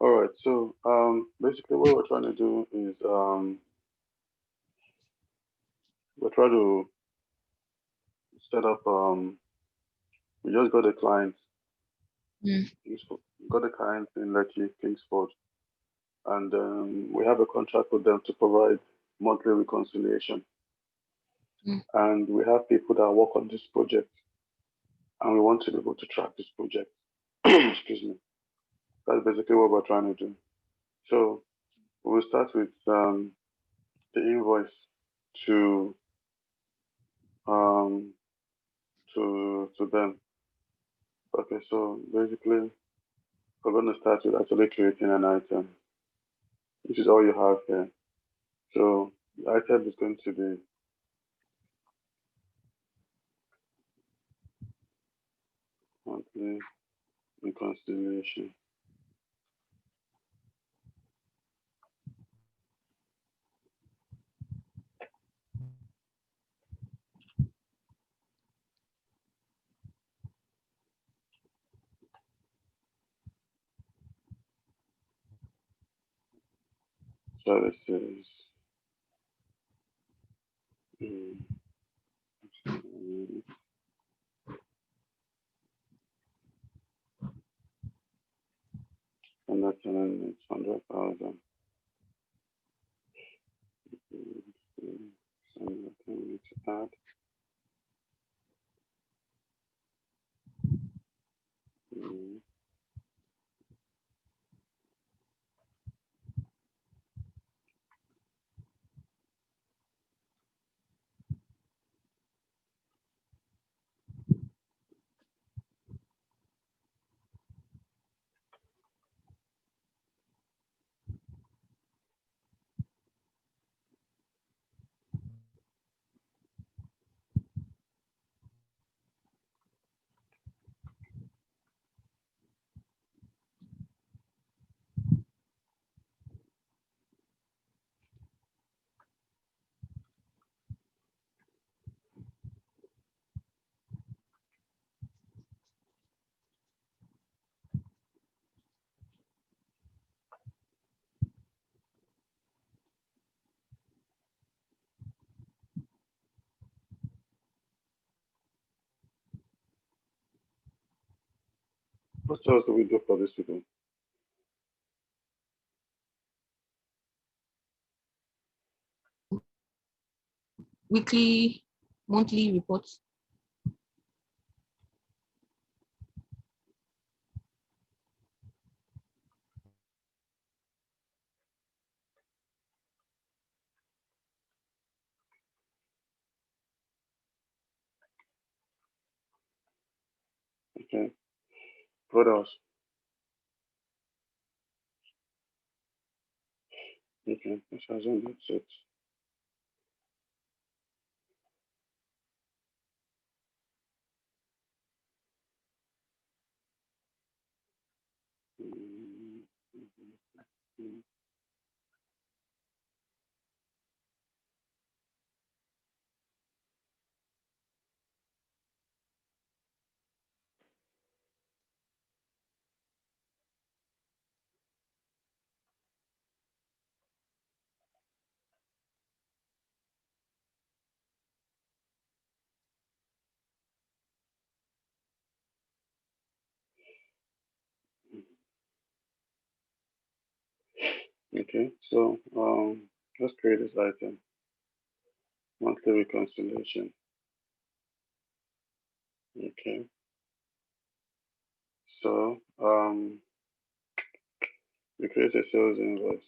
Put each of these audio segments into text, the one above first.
All right. So basically, what we're trying to do is we're trying to set up. We just got a client. Mm, Got a client in Lekki, Kingsford, and we have a contract with them to provide monthly reconciliation. mm, And we have people that work on this project, and we want to be able to track this project. Excuse me. That's basically what we're trying to do. So we'll start with the invoice to um, to them. Okay, so basically we're going to start with actually creating an item. This is all you have here. So the item is going to be monthly reconciliation. Services. Mm, mm, and that's an 100,000. Something we need to add. Mm, what else do we do for this people? weekly, monthly reports. Okay. What else? Okay. That's it. Mm, mm, mm. Okay. So let's create this item. Monthly reconciliation. Okay. So we create a sales invoice.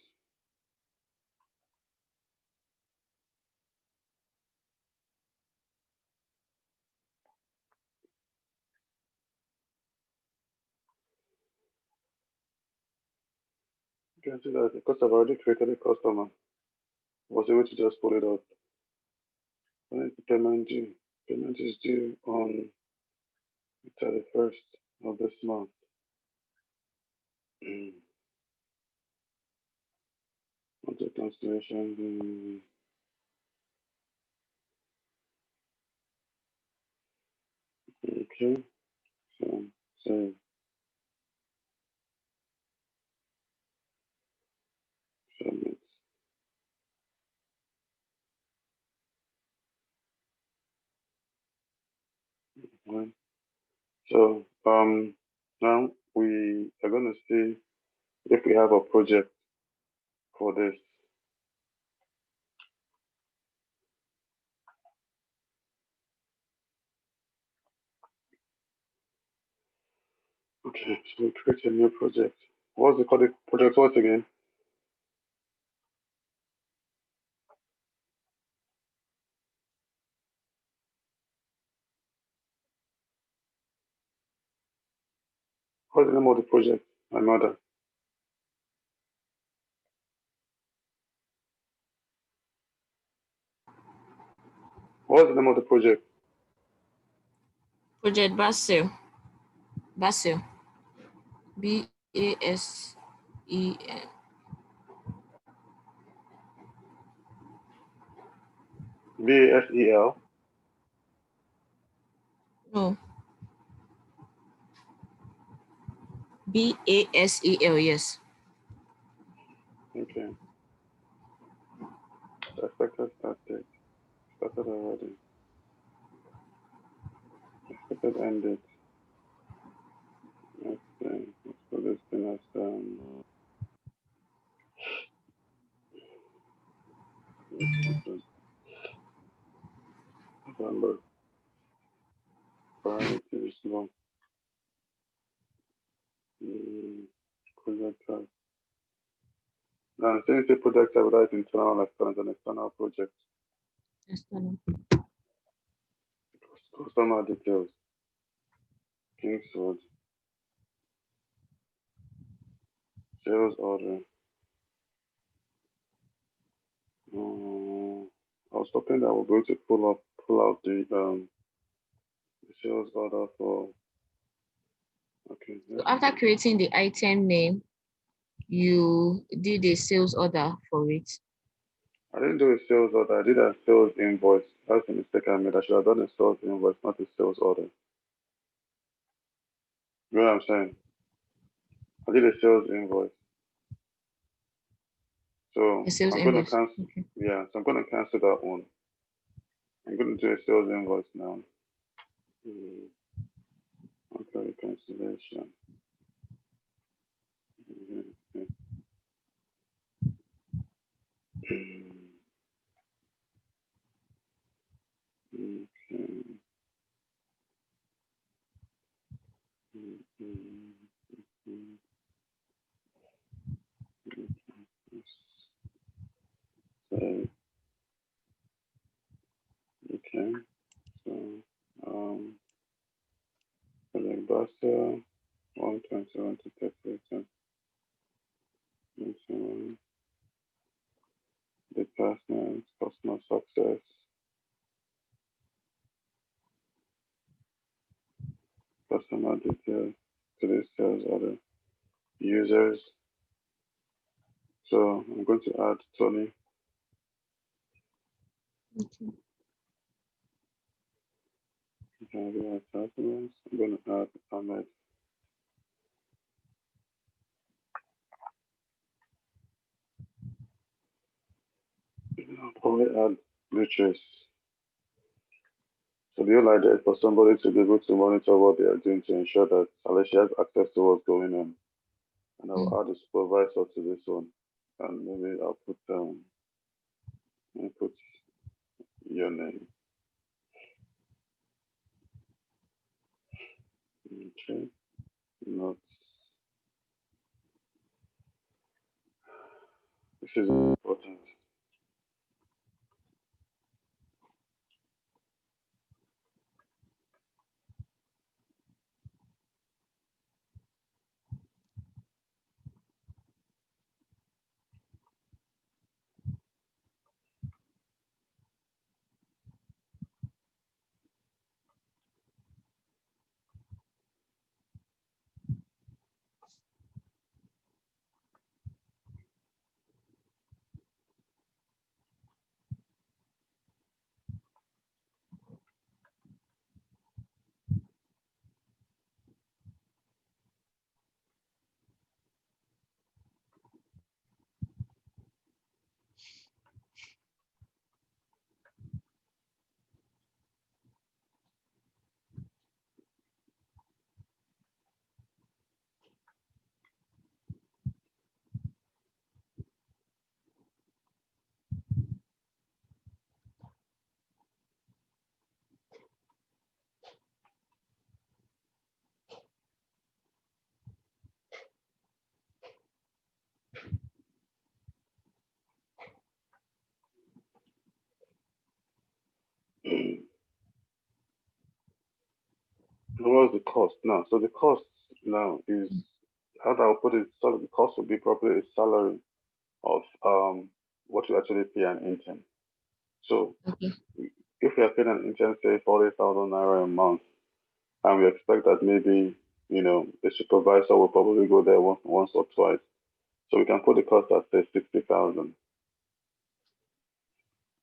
You can see that because I've already created a customer, I was able to just pull it up. When is the payment due? Payment is due on the 31st of this month. Mm. Monthly consideration. Okay. So, so Right. So now we are gonna see if we have a project for this. Okay, so we create a new project. What's the called? Project what again? What's the name of the project? My mother. What's the name of the project? Project Basil. Basil. Basel. BASEL. No. BASEL. Yes. Okay. Expected start date. Started already. Expected end date. Okay. Let's put this thing as November. Priority is low. Project type. Now, since the project type, whether it's internal and external project. External. Customer details. Kingswood. Sales order. I was hoping that we're going to pull out the sales order for. Okay. So after creating the item name, you did a sales order for it. I didn't do a sales order. I did a sales invoice. That's the mistake I made. I should have done a sales invoice, not a sales order. You know what I'm saying? I did a sales invoice. So A sales I'm gonna invoice. cancel. Okay. Yeah, so I'm gonna cancel that one. I'm gonna do a sales invoice now. Okay, cancellation. Okay. So, okay. So, um, select Basel, 121 to 30%. Department, customer success, customer details, today's sales order, users. So I'm going to add Tony. Okay. I'm going to add Ahmed. I'll probably add Beatrice. So the whole idea is for somebody to be able to monitor what they are doing to ensure that at least she has access to what's going on. And I'll Mm. add a supervisor to this one. And maybe I'll put your name. Okay. Not this is important. what's the cost now? So the cost now is, how do I put it? So the cost would be probably a salary of what you actually pay an intern. So Okay. if we are paying an intern say 40,000 naira a month, and we expect that maybe the supervisor will probably go there once or twice, so we can put the cost at say 60,000.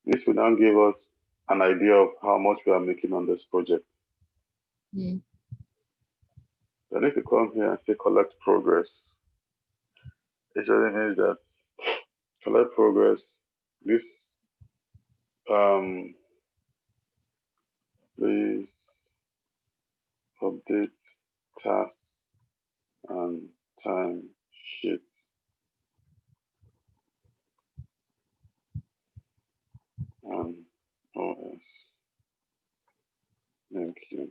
This will now give us an idea of how much we are making on this project. Mm. Then if you come here and say collect progress, it just means that collect progress. This um please update task and time sheet and OS. Thank you.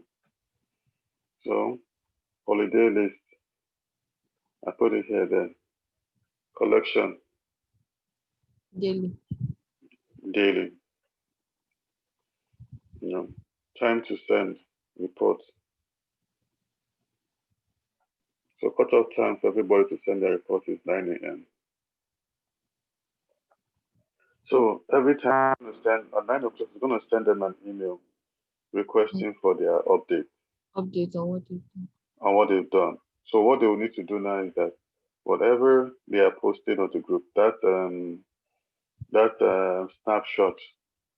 So holiday list, I put it here then. Collection Daily. daily. You know, time to send report. So cut-off time for everybody to send their report is 9 a.m. So every time you send at 9 o'clock, you're gonna send them an email Mm. requesting for their update Update on what you do. on what they've done. So what they will need to do now is that whatever they are posting on the group, that snapshot,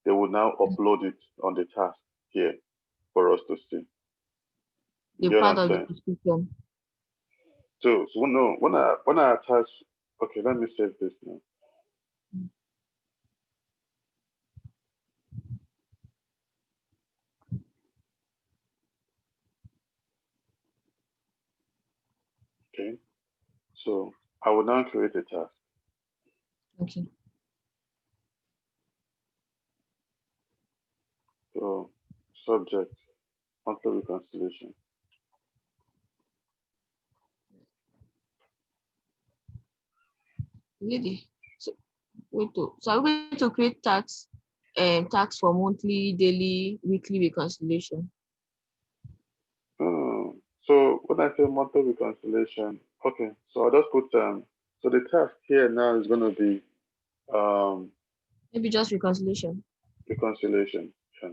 they will now upload it on the task here for us to see. You The get what part I'm of the saying? description. So no, when I attach, okay, let me save this now. Mm. Okay, so I will now create a task. Okay. So subject monthly reconciliation. Really. So are we going to create tax for monthly, daily, weekly reconciliation? So when I say monthly reconciliation, okay, so I just put so the task here now is gonna be um Maybe just reconciliation. reconciliation. Yeah.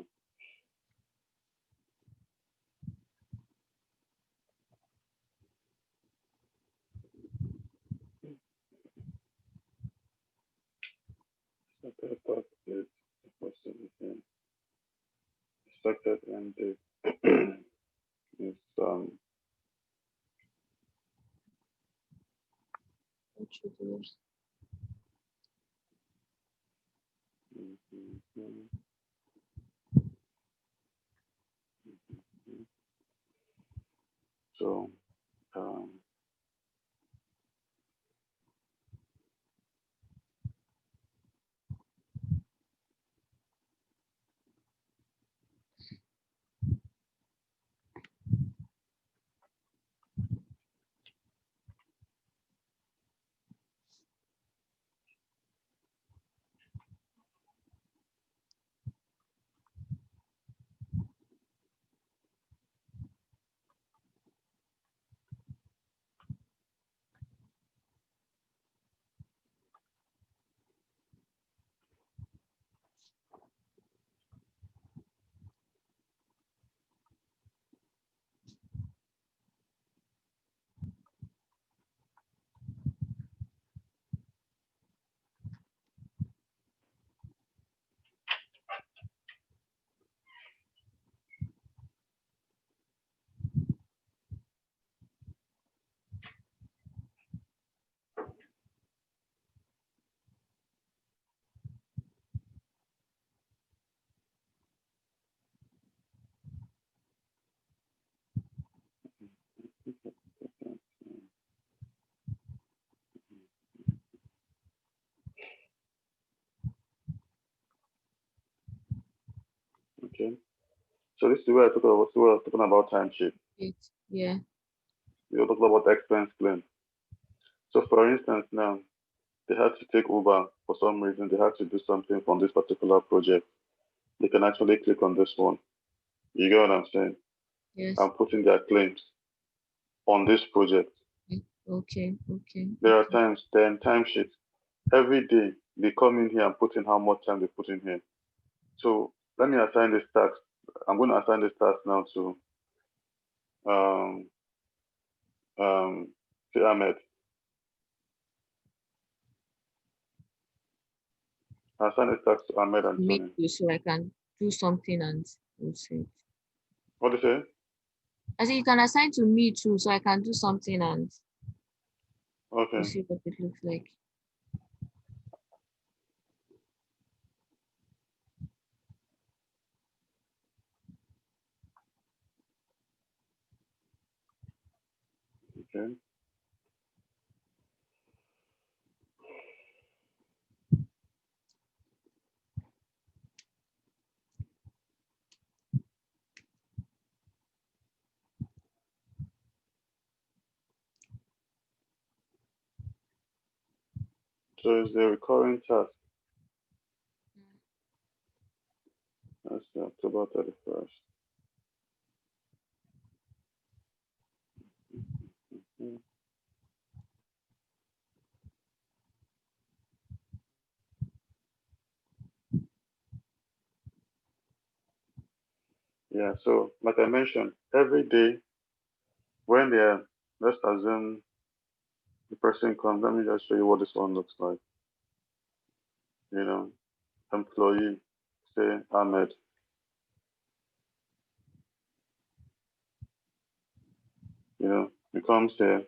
Started task date, reconciliation. Started end date is What should we use? mm, mm, mm, mm. So um okay. So this is where I was talking about timesheet. Yeah. You're talking about expense claim. So for instance now they had to take Uber for some reason, they had to do something from this particular project. They can actually click on this one. You get what I'm saying? Yes. and putting their claims on this project. Okay. Okay. There are times, they're in timesheet. Every day, they come in here and put in how much time they put in here. So let me assign this task. I'm going to assign this task now um, um, to Ahmed. I assign this task to Ahmed and Me Tony. too, so I can do something and we'll see. What do you say? I said you can assign to me too, so I can do something and we'll Okay. see what it looks like. Okay. So it's the recurring task. That's October 31st. Mm. Yeah, so like I mentioned, every day when they're, let's assume the person comes, let me just show you what this one looks like. You know, employee, say Ahmed, he comes here,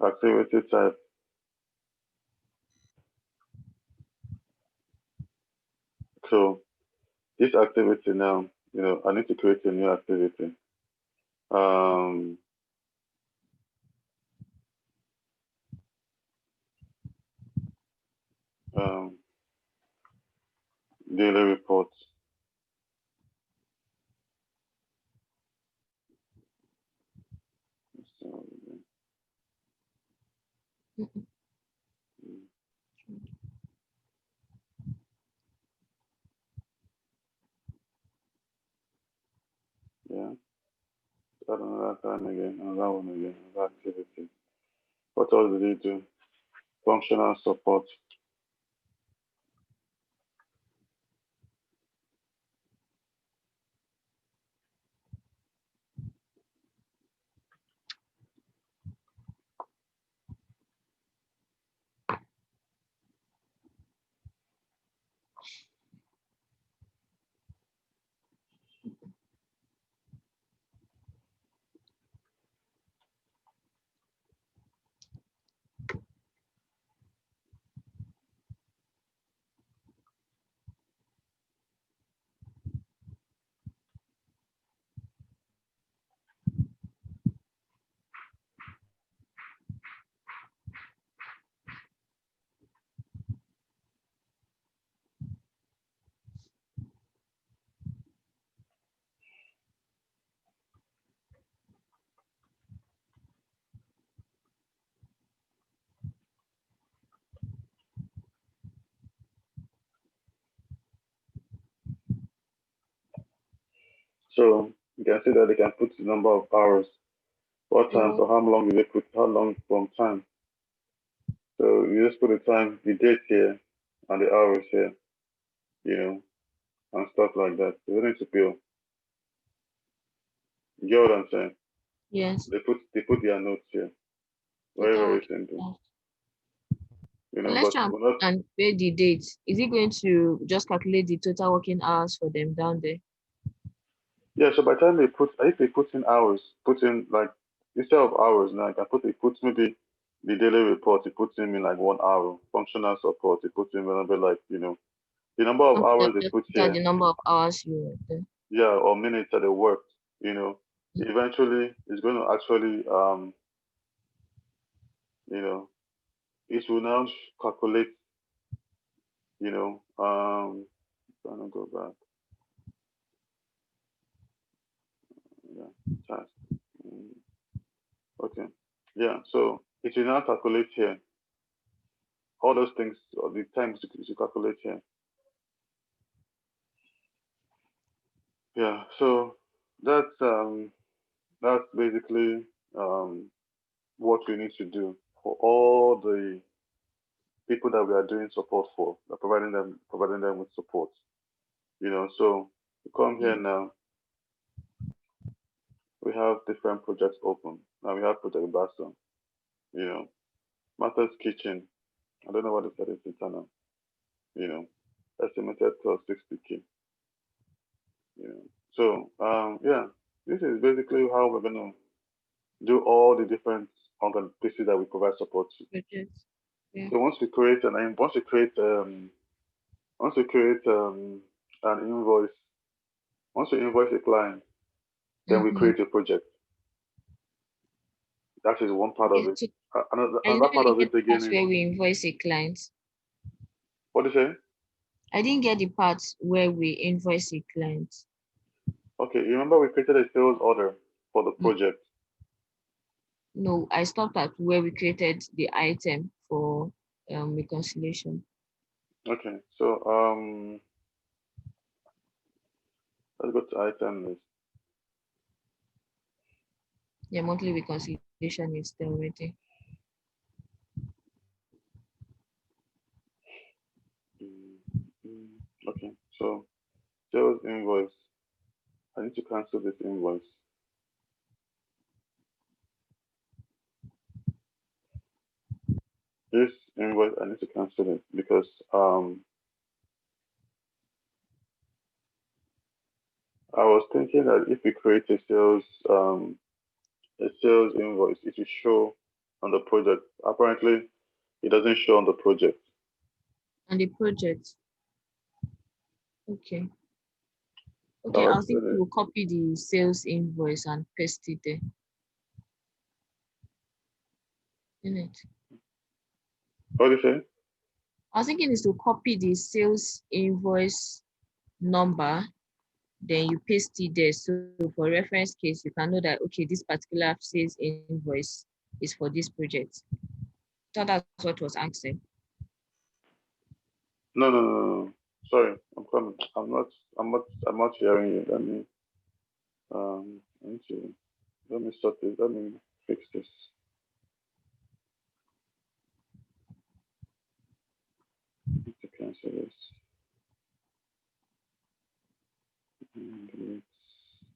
activity type. So this activity now, I need to create a new activity. Um, um, daily reports. So, Mm-mm. yeah, start another time again, another one again, another activity. What else did he do? Functional support. So you can see that they can put the number of hours, what time, Mhm. so how long they put, how long from time. So you just put the time, the date here, and the hours here, you know, and stuff like that. You don't need to feel. You get what I'm saying? Yes. They put their notes here. Very, Total very working simple. hours. Let's But try we're not. and pay the date. Is it going to just calculate the total working hours for them down there? Yeah. So by the time they put, if they put in hours, put in like instead of hours now, I can put, they put maybe the daily report. They put in like 1 hour. Functional support. They put in maybe like the number of Okay, hours they'll they just put put out here. the number of hours you were there. Yeah, or minutes that they worked. You know, Mm. eventually it's going to actually you know it will now calculate. Trying to go back. Yeah, task. Mm, okay. Yeah, so it will now calculate here all those things, or the times to calculate here. Yeah, so That's basically what we need to do for all the people that we are doing support for, providing them with support. So we come here Yeah. now, we have different projects open. Now we have Project Basel, you know, Martha's Kitchen. I don't know what the status is now, you know, estimated cost 60K, you know. So yeah, this is basically how we're gonna do all the different organ pieces that we provide support to. Project. Yeah. So once we create an invoice, once we invoice a client, then we Mm-hmm. create a project. That is one part of Okay. it. So I did Another not part really of get it the again part is where we invoice a client. what do you say? I didn't get the part where we invoice a client. Okay, you remember we created a sales order for the Ye- project. No, I stopped at where we created the item for reconciliation. Okay, so let's go to item list. Yeah, monthly reconciliation is there already. Mm, okay, so sales invoice. I need to cancel this invoice. This invoice I need to cancel it because I was thinking that if we create a sales invoice, it will show on the project. Apparently, it doesn't show on the project. And the project. Okay. I Okay, I was was thinking gonna, we'll copy the sales invoice and paste it there. In it. what do you say? I was thinking is to copy the sales invoice number, then you paste it there. So for reference case, you can know that okay, this particular sales invoice is for this project. So that's what was asking. No, no, no, no, no. Sorry, I'm coming. I'm not hearing you. I need to, let me stop this. Let me fix this. I need to cancel this. Delete,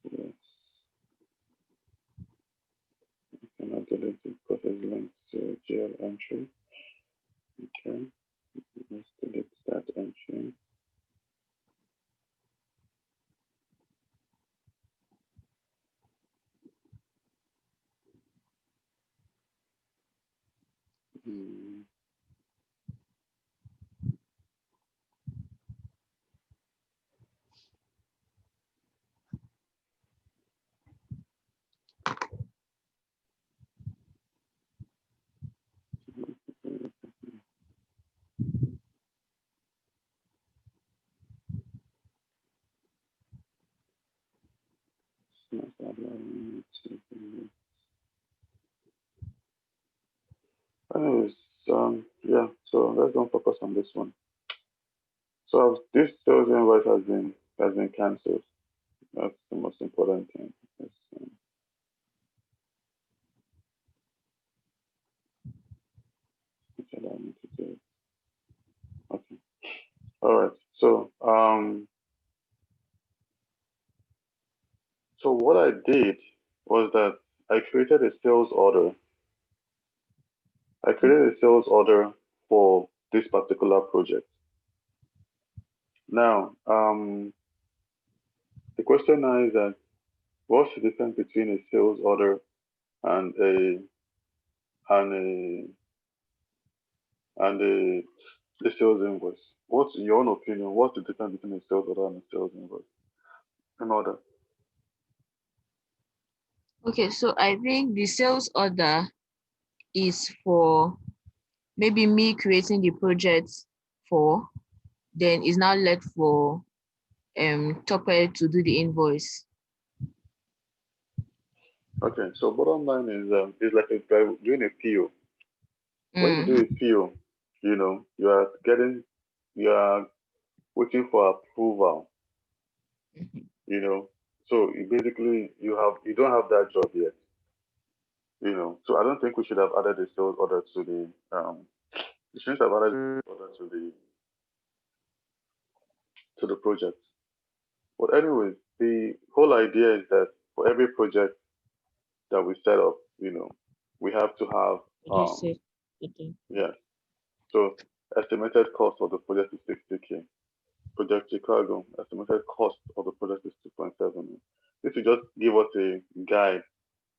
delete. I cannot delete it because it's linked to GL entry. Okay, let's delete that entry. Mm, it's not allowing me to delete. Anyways, yeah. So let's don't focus on this one. So this sales invoice has been cancelled. That's the most important thing. It's allowing me to do it. Okay. All right. So what I did was that I created a sales order. I created a sales order for this particular project. Now, the question now is that what's the difference between a sales order and and a sales invoice? What's in your own opinion? What's the difference between a sales order and a sales invoice? In order. Okay, so I think the sales order is for maybe me creating the project for, then is now left for Topper to do the invoice. Okay, so bottom line is like doing a PO. When you do a Mm. PO, you are waiting for approval, you know. So you don't have that job yet, So I don't think we should have added the sales order to the we shouldn't have added the order to the project. But anyways, the whole idea is that for every project that we set up, we have to have They say, okay. yeah. So estimated cost of the project is 60K. Project Chicago, estimated cost of the project is 2.7. This will just give us a guide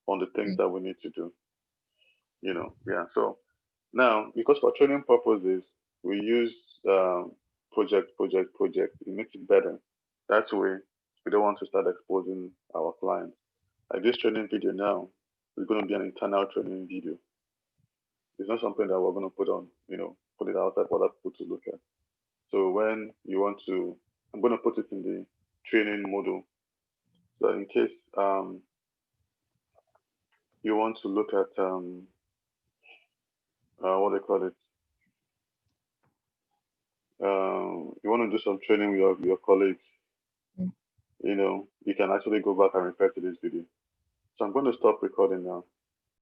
on the things Mm. that we need to do. Yeah. So now, because for training purposes, we use project. It makes it better. That way, we don't want to start exposing our clients. Like this training video now is going to be an internal training video. It's not something that we're going to put it outside for other people to look at. So when you want to, I'm going to put it in the training module. So in case you want to look at what they call it, you want to do some training with your colleagues, Mm. you can actually go back and refer to this video. So I'm going to stop recording now.